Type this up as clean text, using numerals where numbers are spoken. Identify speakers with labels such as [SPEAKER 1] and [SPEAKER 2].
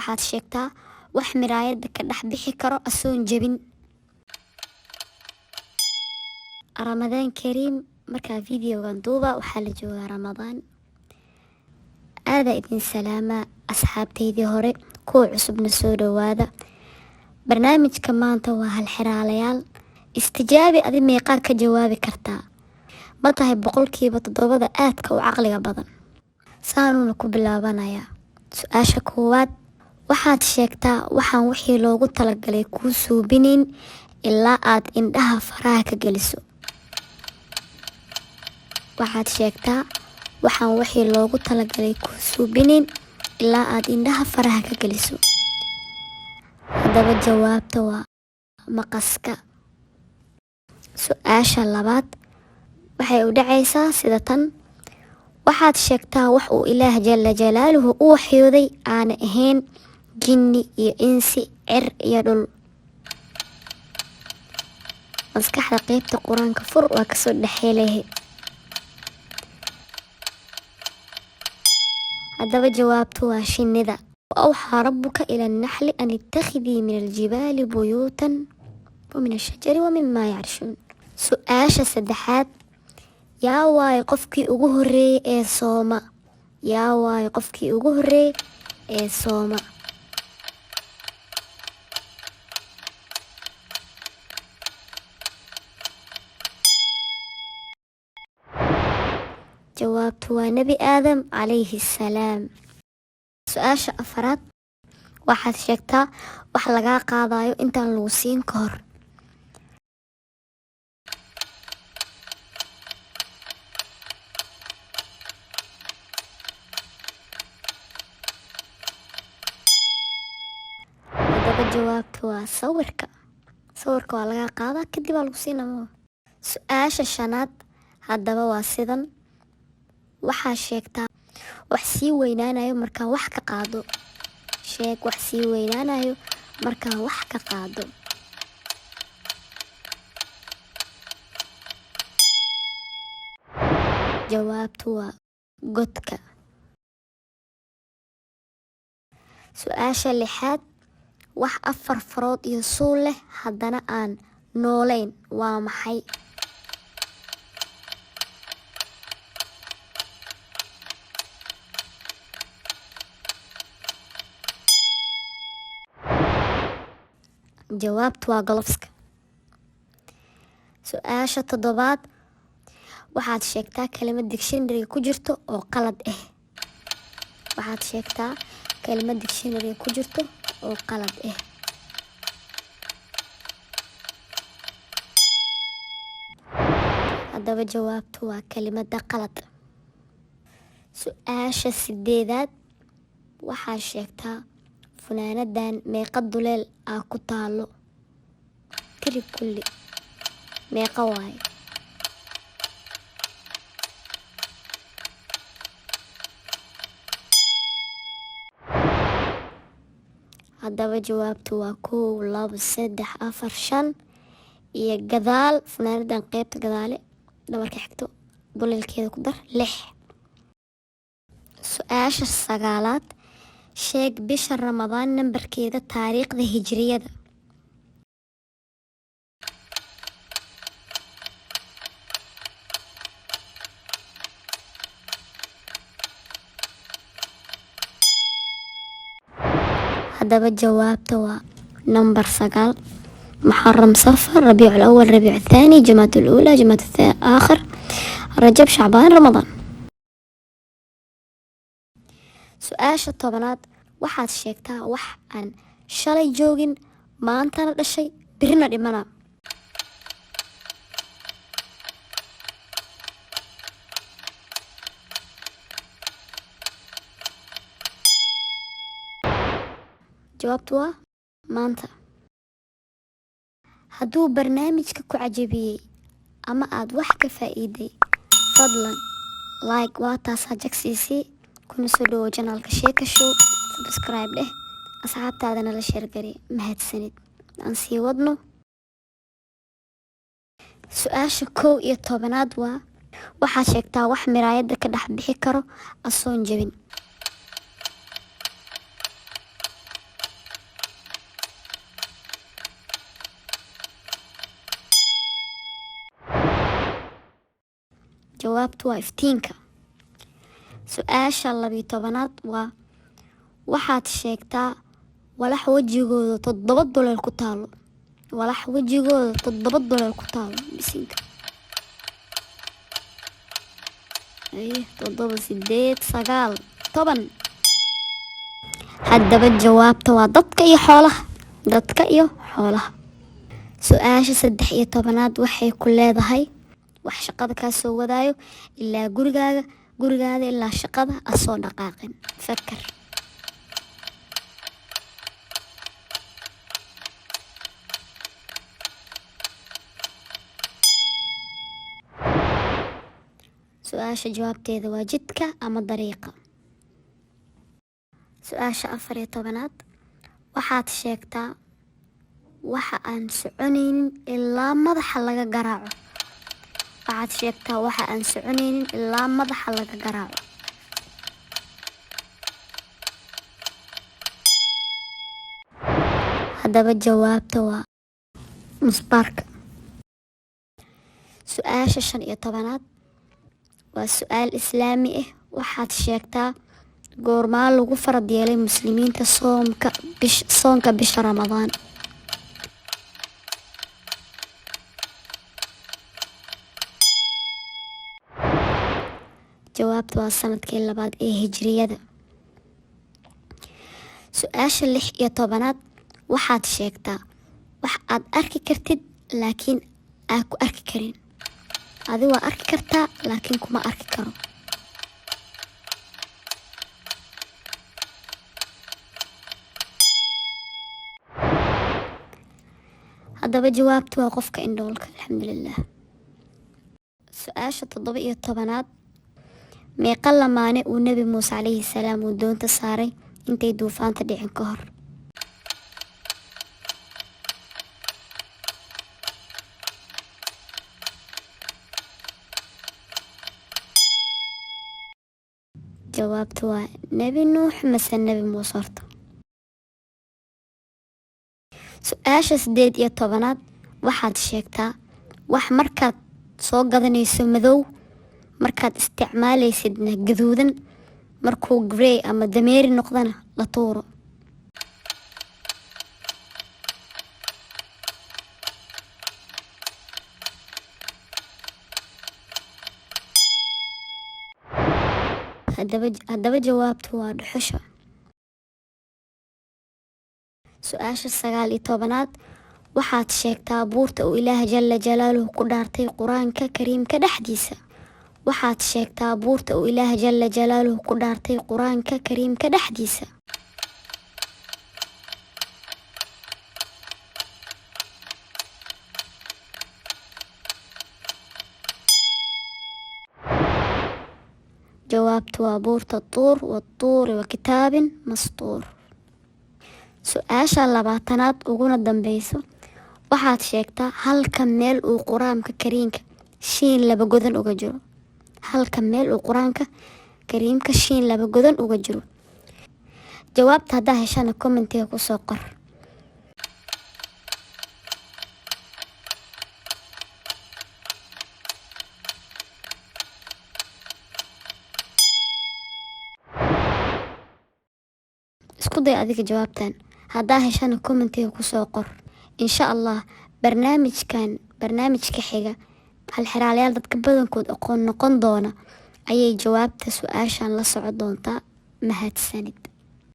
[SPEAKER 1] waxaad sheegtaa wax miraayada ka dhex bixi karo asoon jabin. Ramadaan Kariim, markaa videogan duuba waxaa la joogaa Ramadaan. Aada idin salaama asxaabtaydii hore, kuwa cusubna soo dhawaada. barnaamijka maanta waa hal xiraalayaal. Istijaabi adi meeqaa ka jawaabi kartaa? Ma tahay 7% aadka u caqliga badan? Saanuuna ku bilaabanayaa. Su-aasha koowaad, waxaad sheegtaa waxaan wixii loogu talagalay kuu suubinin ilaa aad indhaha faraha ka geliso. Waxaad sheegtaa waxaan wixii loogu talagalay kuu suubinin ilaa aad indhaha faraha ka geliso. Haddaba jawaabta waa maqaska. Su-aasha labaad waxay u dhacaysaa sida tan. waxaad sheegtaa wax uu Ilaah Jalla Jalaaluhu u waxyooday aan ahayn jinni iyo insi, cir iyo dhul. maskaxda qaybta quraanka fur waa kasoo dhaxeelehe. haddaba jawaabtu waa shinnida. وأوحى ربك إلى النحل أن اتخذي من الجبال بيوتا ومن الشجر ومما يعرشون. su-aasha saddexaad, yaa waaye qofkii ugu horeeyay ee sooma? yaa waaye qofkii ugu horeeyay ee sooma? jawaabtu waa Nebi Aadam calayhi salaam. su-aasha afaraad, waxaad sheegtaa wax lagaa qaadayo intaan lagu siin ka hor. haddaba jawaabtu waa sawirka. sawirka waa lagaa qaadaa kadib waa lagu siinamo. su-aasha shanaad, haddaba waa sidan. waxaa sheegtaa wax sii weynaanayo markaa wax ka qaado. sheeg wax sii weynaanayo markaa wax ka qaado. jawaabtu waa godka. su-aasha lixaad, wax 4 farood iyo suul leh haddana aan noolayn waa maxay? jawaabtu waa galofska. su-aasha 7aad, waxaad sheegtaa kelimad dictionary ku jirto oo qalad ah. waxaad sheegtaa kelimad dictionary ku jirto oo qalad ah. haddaba jawaabtu waa kelimada qalad. su-aasha 8aad, waxaad sheegtaa funaanadan meeqa duleel ah ku taalo? tiri kulli meeqa waaye? haddaba jawaabtu waa 1 2 3 4 5 iyo gadaal funaanadan qaybta gadaale dhabarka xigto duleelkeeda ku dar 6. su-aasha 9aad, sheeg bisha Ramadaan nambarkeeda taariikhda hijriyada. haddaba jawaabta waa nambar 9. محرم صفر ربيع الأول ربيع الثاني جماد الأولى جماد الآخر رجب شعبان رمضان. su-aasha 10aad, waxaad sheegtaa wax aan shalay joogin maantana dhashay birina dhimana. jawaabtu waa maanta. hadduu barnaamijka ku cajabiyey ama aad wax ka faa'iiday, fadlan like waa taasaa jagsiisii. kuna soo dhawo janaalka Sheeko Show, subscribe dheh, asxaabtaadana la share gari. mahadsanid. aan sii wadno. su-aasha 11aad waa, waxaad sheegtaa wax miraayada ka dhex bixi karo asoon jabin. jawaabtu waa iftiinka. su-aasha 12aad waa waxaad sheegtaa walax wejigooda 7 duleel ku taalo. walax wejigooda 7 duleel ku taalo bisinka. 7 8 9 10. haddaba jawaabta waa dadka iyo xoolaha. dadka iyo xoolaha. su-aasha 13aad waxay ku leedahay wax shaqada kaa soo wadaayo ilaa gurigaada ilaa shaqada asoo dhaqaaqin. fakar. su-aasha jawaabteeda waa jidka ama dariiqa. su-aasha 14aad waxaad sheegtaa waxa aan soconaynin ilaa madaxa laga garaaco. waxaad sheegtaa waxa aan soconaynin ilaa madaxa laga garaaco. haddaba jawaabta waa musbaarka. su-aasha 15aad waa su-aal islaami ah. waxaad sheegtaa goormaa lagu farad yeelay muslimiinta soonka bisha ramadaan. jawaabta waa sanadkii 2 ee hijriyada. su-aasha 16aad waxaad sheegtaa wax aad arki kartid laakiin aad ku arki karin. adi waa arki kartaa laakiin kuma arki karo. haddaba jawaabtu waa qofka indhoolka. alxamdulilah. su-aasha 17aad meeqa lamaane uu nebi muuse calayhi salaam uu doonta saaray intay duufaanta dhicin ka hor. jawaabtu waa nebi nuux mase nebi muuse horta. su-aasha 18aad waxaad sheegtaa wax markaad soo gadanayso madow markaad isticmaalaysidna gaduudan markuu grey ama dameeri noqdana la tuuro. haddaba jawaabtu waa dhuxusha. su-aasha 19aad waxaad sheegtaa buurta uu ilaah jala jalaaluhu ku dhaartay qur-aanka kariimka dhexdiisa. waxaad sheegtaa buurta uu ilaah jala jalaaluhu ku dhaartay qur-aanka kariimka dhexdiisa. jawaabtu waa buurta tuur watuuri wa kitaabin mastuur. su-aasha 20aad uguna dambeyso waxaad sheegtaa halka meel uu qur-aanka kariimka shiin 2 godan uga jiro. halka meel uu qur-aanka kariimka shiin 2 godan uga jiro. jawaabta haddaa heshana commentiga kusoo qor. isku day adiga jawaabtan. haddaa heshana commentiga kusoo qor. insha allah barnaamijka xiga halxiraalayaal dadka badankood aqoon noqon doona ayay jawaabta su-aashan la socon doontaa. mahadsanid.